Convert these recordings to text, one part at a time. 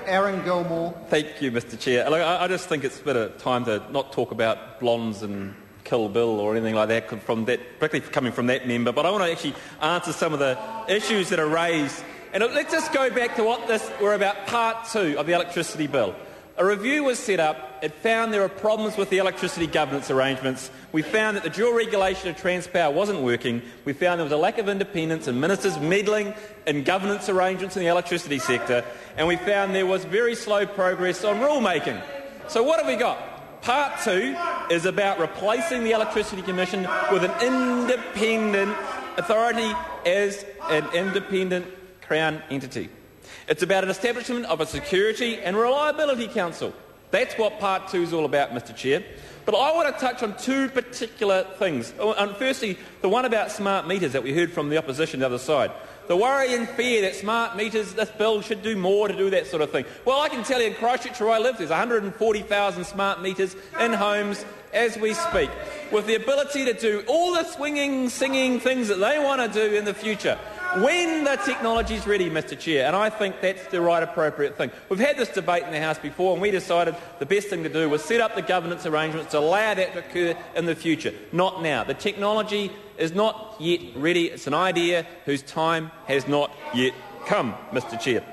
Aaron Gilmore. Thank you, Mr Chair. Look, I just think it's a bit of time to not talk about blondes and Kill Bill or anything like that, particularly coming from that member, but I want to actually answer some of the issues that are raised. And let's just go back to what we're about, part 2 of the electricity bill. A review was set up. It found there were problems with the electricity governance arrangements. We found that the dual regulation of Transpower wasn't working. We found there was a lack of independence and ministers meddling in governance arrangements in the electricity sector. And we found there was very slow progress on rulemaking. So what have we got? Part 2 is about replacing the Electricity Commission with an independent authority as an independent Crown entity. It's about an establishment of a Security and Reliability Council. That's what Part 2 is all about, Mr Chair. But I want to touch on 2 particular things. Firstly, the one about smart meters that we heard from the opposition, the other side. The worry and fear that smart meters, this bill should do more to do that sort of thing. Well, I can tell you in Christchurch where I live, there's 140,000 smart meters in homes as we speak, with the ability to do all the swinging, singing things that they want to do in the future, when the technology is ready, Mr Chair, and I think that's the right appropriate thing. We've had this debate in the House before, and we decided the best thing to do was set up the governance arrangements to allow that to occur in the future, not now. The technology is not yet ready. It's an idea whose time has not yet come, Mr Chair.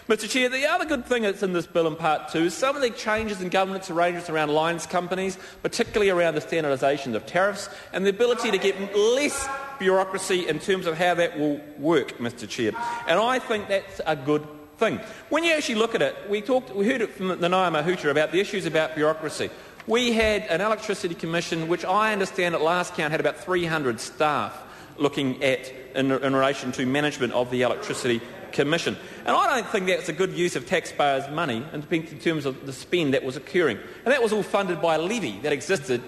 Mr Chair, the other good thing that's in this bill in Part 2 is some of the changes in governance arrangements around lines companies, particularly around the standardisation of tariffs and the ability to get less bureaucracy in terms of how that will work, Mr Chair. And I think that's a good thing. When you actually look at it, we heard it from the Naya Mahuta about the issues about bureaucracy. We had an Electricity Commission which I understand at last count had about 300 staff looking at in relation to management of the Electricity Commission. And I don't think that's a good use of taxpayers' money in terms of the spend that was occurring. And that was all funded by a levy that existed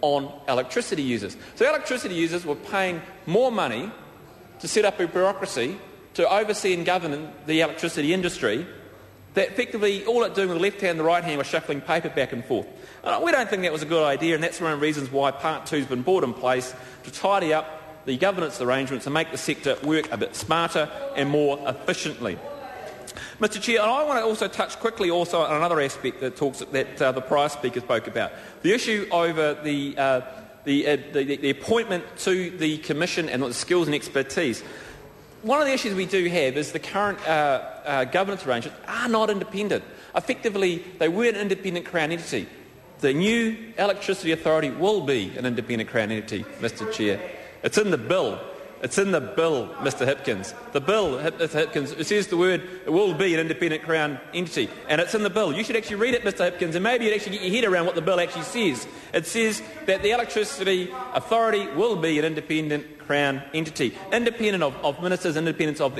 on electricity users. So electricity users were paying more money to set up a bureaucracy to oversee and govern the electricity industry that effectively all it doing with the left hand and the right hand was shuffling paper back and forth. We don't think that was a good idea, and that's one of the reasons why Part 2 has been brought in place to tidy up the governance arrangements and make the sector work a bit smarter and more efficiently. Mr Chair, I want to also touch quickly also on another aspect that the prior speaker spoke about, the issue over the appointment to the Commission and the skills and expertise. One of the issues we do have is the current governance arrangements are not independent. Effectively, they were an independent Crown entity. The new Electricity Authority will be an independent Crown entity, Mr Chair. It's in the bill. It's in the bill, Mr Hipkins. The bill, Mr Hipkins, it says the word, it will be an independent Crown entity, and it's in the bill. You should actually read it, Mr Hipkins, and maybe you'd actually get your head around what the bill actually says. It says that the Electricity Authority will be an independent Crown entity, independent of ministers, independent of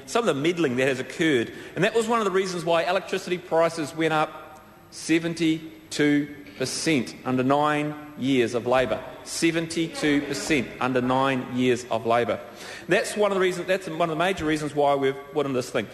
some of the meddling that has occurred. And that was one of the reasons why electricity prices went up 72% under 9 years of Labor. 72% under 9 years of Labor. That's one of the major reasons why we've put in this thing.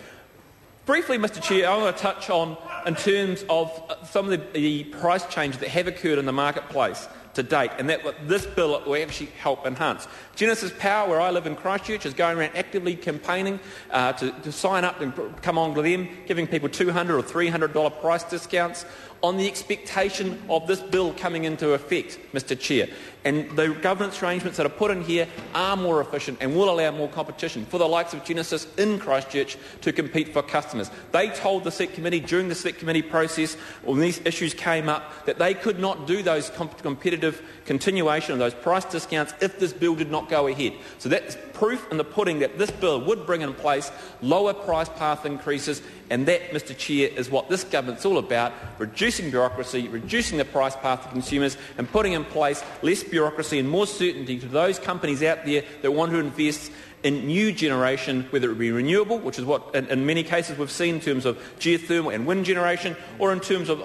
Briefly, Mr Chair, I want to touch on in terms of some of the price changes that have occurred in the marketplace to date, and that this bill will actually help enhance. Genesis Power, where I live in Christchurch, is going around actively campaigning to sign up and come on to them, giving people $200 or $300 price discounts on the expectation of this bill coming into effect, Mr Chair. And the governance arrangements that are put in here are more efficient and will allow more competition for the likes of Genesis in Christchurch to compete for customers. They told the Select Committee during the Select Committee process, when these issues came up, that they could not do those competitive continuation of those price discounts if this bill did not go ahead. So that's proof in the pudding that this bill would bring in place lower price path increases, and that, Mr Chair, is what this government's all about, reducing bureaucracy, reducing the price path to consumers and putting in place less bureaucracy and more certainty to those companies out there that want to invest in new generation, whether it be renewable, which is what in many cases we've seen in terms of geothermal and wind generation, or in terms of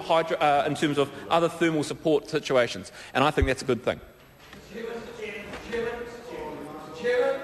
other thermal support situations. And I think that's a good thing. Chairman.